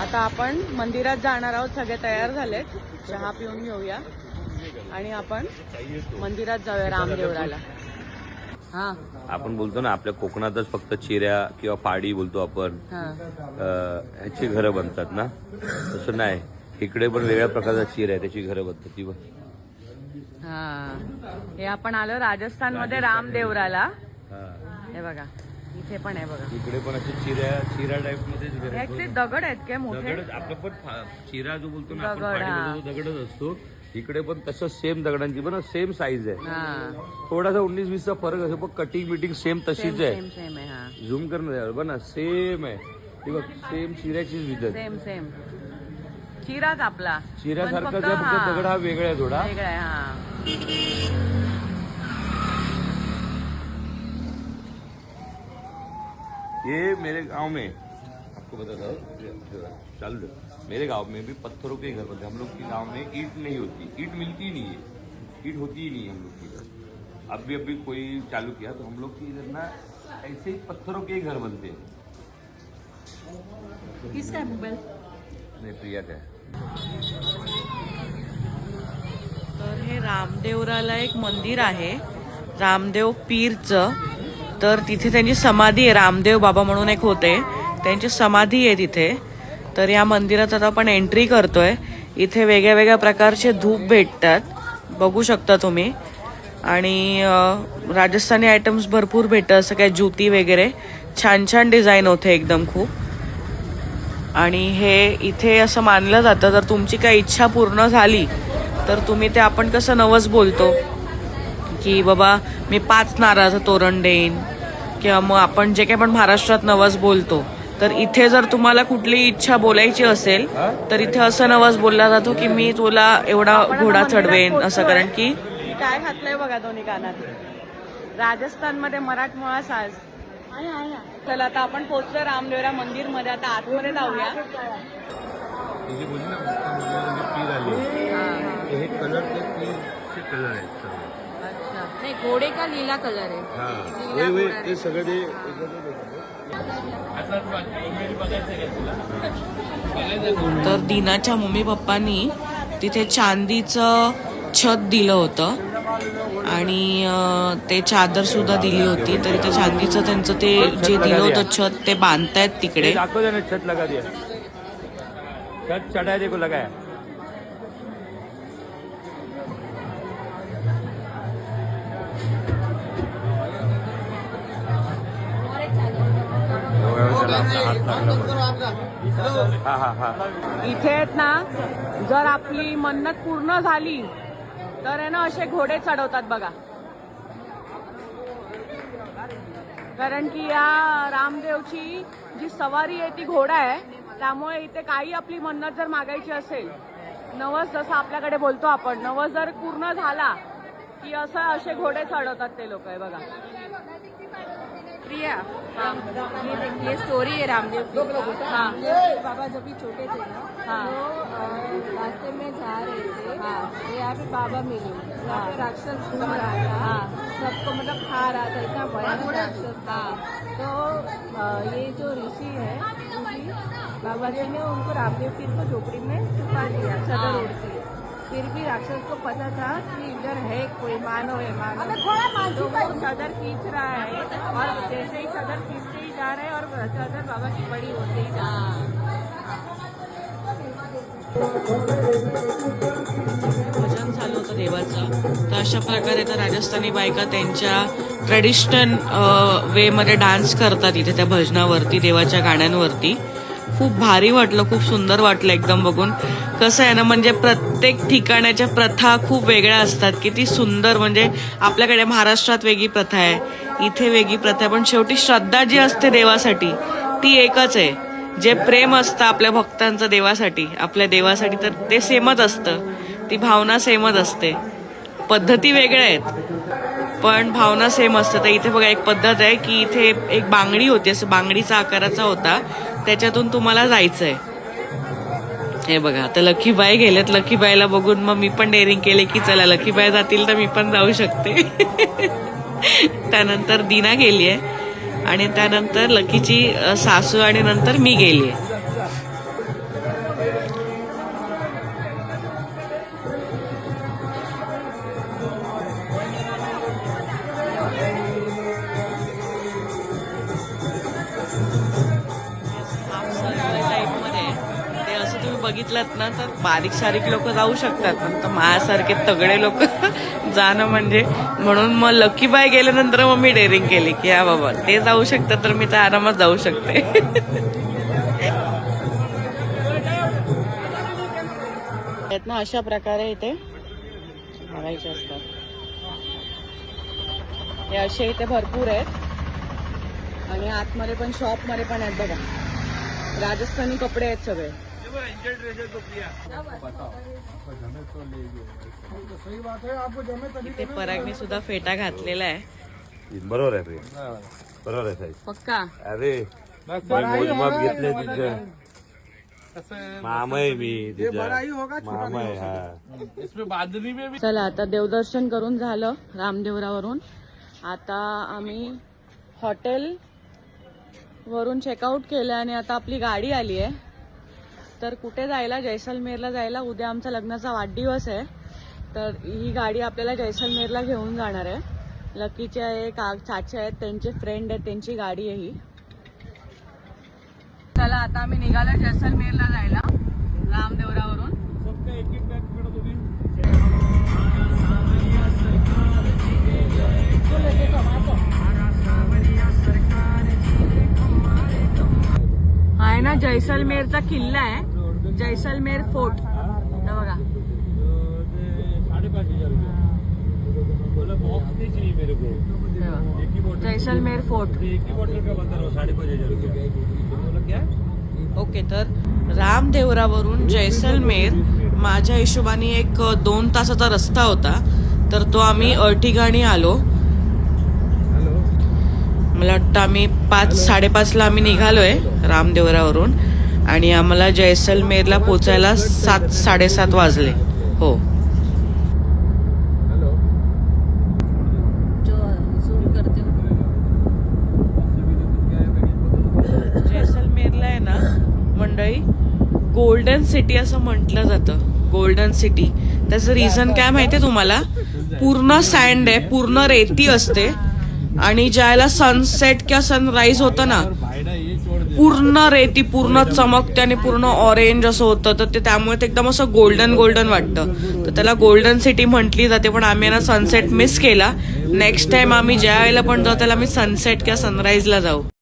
आता आपण मंदिरात जाणार आहोत. सगळे तयार झालेत. चहा पिऊन घेऊया आणि आपण मंदिरात जाऊया रामदेवराला. हा, आपण बोलतो ना आपल्या कोकणातच फक्त चिऱ्या किंवा पाडी बोलतो आपण, ह्याची घरं बनतात ना, तसं नाही. इकडे पण वेगळ्या प्रकारचा चिर आहे, त्याची घरं बनतात ती. हा, हे आपण आलो राजस्थान मध्ये रामदेवराला. हे बघा इथे पण आहे बघा. इकडे पण असे चिरा टाइप मध्ये दगड आहेत काय मोठे. आपलं पण चिरा जो बोलतो ना आपण दगडच असतो. इकडे पण तसं सेम दगडांची पण सेम साईज आहे. थोडासा 19-20चा फरक असतो पण कटिंग बिटिंग सेम तशीच आहे. झूम करणं बघ ना, सेम आहे ती बघ. सेम चिऱ्याचीच विधत. सेम सेम चिराच आपला चिऱ्यासारखा फक्त दगड हा वेगळा आहे, थोडा वेगळा आहे. हा, ये मेरे गांव में आपको बताता हूँ, चालू मेरे गांव में भी पत्थरों के घर बनते. हम लोग के गांव में ईंट नहीं होती, ईंट मिलती ही नहीं है, ईंट होती ही नहीं है हम लोग की इधर. अभी कोई चालू किया तो हम लोग की इधर ना ऐसे ही पत्थरों के घर बनते हैं. किसका मोबाइल नहीं, प्रिया का है. तर हे रामदेवराला एक मंदिर आहे, रामदेव पीरचं. तर तिथे त्यांची समाधी आहे. रामदेव बाबा म्हणून एक होते, त्यांची समाधी आहे तिथे. तर या मंदिरात आता आपण एंट्री करतोय. इथे वेगळ्या वेगळ्या प्रकारचे धूप भेटतात, बघू शकता तुम्ही. आणि राजस्थानी आयटम्स भरपूर भेटतात, असं काय ज्योती वगैरे छान छान डिझाईन होते एकदम खूप. आणि हे इथे असं मानलं जातं, जर तुमची काही इच्छा पूर्ण झाली तर तुम्ही ते, आपण कसं नवस बोलतो की बाबा मी 5 नारळाचं तोरण देईन, किंवा मग आपण जे काही पण महाराष्ट्रात नवस बोलतो, तर इथे जर तुम्हाला कुठली इच्छा बोलायची असेल तर इथे असं नवस बोलला जातो की मी तुला एवढा घोडा चढवेन असं. कारण की काय घातलंय बघा दोन्ही कानात, राजस्थान मध्ये मराठमोळा साज. चला आता आपण पोहोचलो रामदेवरा मंदिर मध्ये. आता आतमध्ये जाऊया. नहीं, घोड़े का नीला कलर है. ते सगळे तर दीनाच्या मम्मी पप्पांनी तिथे चांदीचं छत दिलं होतं आणि ते चादर सुद्धा दिली होती. तर इथे चांदीचं त्यांचं ते जे दिलं होतं छत ते बांधतायत तिकडे. छत लगा दिया, छत चढ़ाए देखो लगाया. इथे आहेत ना, जर आपली मन्नत पूर्ण झाली तर आहे ना असे घोडे चढवतात बघा. कारण की या रामदेवची जी सवारी आहे ती घोडा आहे, त्यामुळे इथे काही आपली मन्नत जर मागायची असेल, नवस जसं आपल्याकडे बोलतो आपण, नवस जर पूर्ण झाला की असं असे घोडे चढवतात ते लोक. आहे बघा. प्रिया, ये स्टोरी है रामदेव की. बाबा जब भी छोटे थे ना, तो रास्ते में जा रहे थे, तो यहाँ पे बाबा मिले. यहाँ पे राक्षस घूम रहा था, सबको मतलब खा रहा था, इतना भयानक राक्षस था. तो ये जो ऋषि है, बाबा जी ने उनको रामदेव पीर को झोपड़ी में छुपा दिया चादर ओढ़ के. फिर भी राक्षस को पता था कि इधर है कोई मानव है, मानव. तो वो चादर खींच रहा है, और जैसे ही चादर खींचते ही जा रहे हैं और चादर बाबा की बड़ी होते ही जा रही है. भजन चालू होतं देवाचं. तर अशा प्रकारे तर राजस्थानी बायका त्यांच्या ट्रेडिशनल वे मध्ये डान्स करतात इथे त्या भजनावरती, देवाच्या गाण्यांवरती. खूप भारी वाटलं, खूप सुंदर वाटलं एकदम बघून. कसं आहे ना, म्हणजे प्रत्येक ठिकाणाच्या प्रथा खूप वेगळ्या असतात. किती सुंदर. म्हणजे आपल्याकडे महाराष्ट्रात वेगळी प्रथा आहे, इथे वेगळी प्रथा आहे, पण शेवटी श्रद्धा जी असते देवासाठी ती एकच आहे. जे प्रेम असतं आपल्या भक्तांचं देवासाठी, आपल्या देवासाठी, तर ते सेमच असतं. ती भावना सेमच असते. पद्धती वेगळ्या आहेत पण भावना सेम असतं. तर इथे बघा एक पद्धत आहे की इथे एक बांगडी होती, असं बांगडीचा आकाराचा होता, त्याच्यातून तुम्हाला जायचंय. हे बघा आता लकीबाई गेलेत. लकीबाईला बघून मग मी पण डेअरिंग केले की चला लकीबाई जातील तर मी पण जाऊ शकते. त्यानंतर दीना गेलीये आणि त्यानंतर लकीची सासू आणि नंतर मी गेलीये. बघितलात ना तर बारीक सारीक लोक जाऊ शकतात, पण तर माझ्यासारखे तगडे लोक जाणं म्हणजे, म्हणून मग लकी बाय गेल्यानंतर मग मी डेअरिंग केली की हा बाबा ते जाऊ शकतात तर मी तर आरामात जाऊ शकते. आहेत ना अशा प्रकारे इथे बघायचे असतात. हे असे इथे भरपूर आहेत आणि आतमध्ये पण शॉप मध्ये पण आहेत बघा. राजस्थानी कपडे आहेत सगळे. इथे परागने सुद्धा फेटा घातलेला आहे. बरोबर आहे बरोबर आहे साहेब. पक्का अरे मोजमाप घेतले तिथे मामा आहे मी मामा आहे हा. चला आता देवदर्शन करून झालं रामदेवरावरून. आता आम्ही हॉटेल वरून चेकआउट केलं आणि आता आपली गाडी आली आहे. तर कुठे जायला? जैसलमेरला जायला. उद्या आमचा लग्नाचा वाढदिवस आहे, तर ही गाडी आपल्याला जैसलमेरला घेऊन जाणार आहे. लकीचे एक चाचे आहेत, त्यांचे फ्रेंड आहेत, त्यांची गाडी आहे ही. चला आता आम्ही निघालो जैसलमेरला जायला रामदेवरावरून. आहे ना जैसलमेरचा किल्ला आहे, जैसलमेर फोर्ट. हे बघा जैसलमेर फोर्ट. ओके, तर रामदेवरावरून जैसलमेर माझ्या हिशोबाने एक 2 तासाचा रस्ता होता, तर तो आम्ही ठिकाणी आलो. मला वाटतं आम्ही 5-5:30ला आम्ही निघालोय रामदेवरावरून आणि आम्हाला जैसलमेरला पोचायला 7-7:30 वाजले. हो, जैसलमेरला आहे ना मंडळी गोल्डन सिटी असं म्हटलं जातं. गोल्डन सिटी, त्याचं रिझन काय माहितीये तुम्हाला? पूर्ण सँड आहे, पूर्ण रेती असते आणि ज्याला सनसेट किंवा सनराईज होतं ना, पूर्ण रेती पूर्ण चमकते आणि पूर्ण ऑरेंज असं होतं. तर ते त्यामुळे ते एकदम असं गोल्डन गोल्डन वाटतं, तर त्याला गोल्डन सिटी म्हटली जाते. पण आम्ही ना सनसेट मिस केला. नेक्स्ट टाइम आम्ही ज्या वेळेला पण जाऊ त्याला आम्ही सनसेट किंवा सनराईजला जाऊ.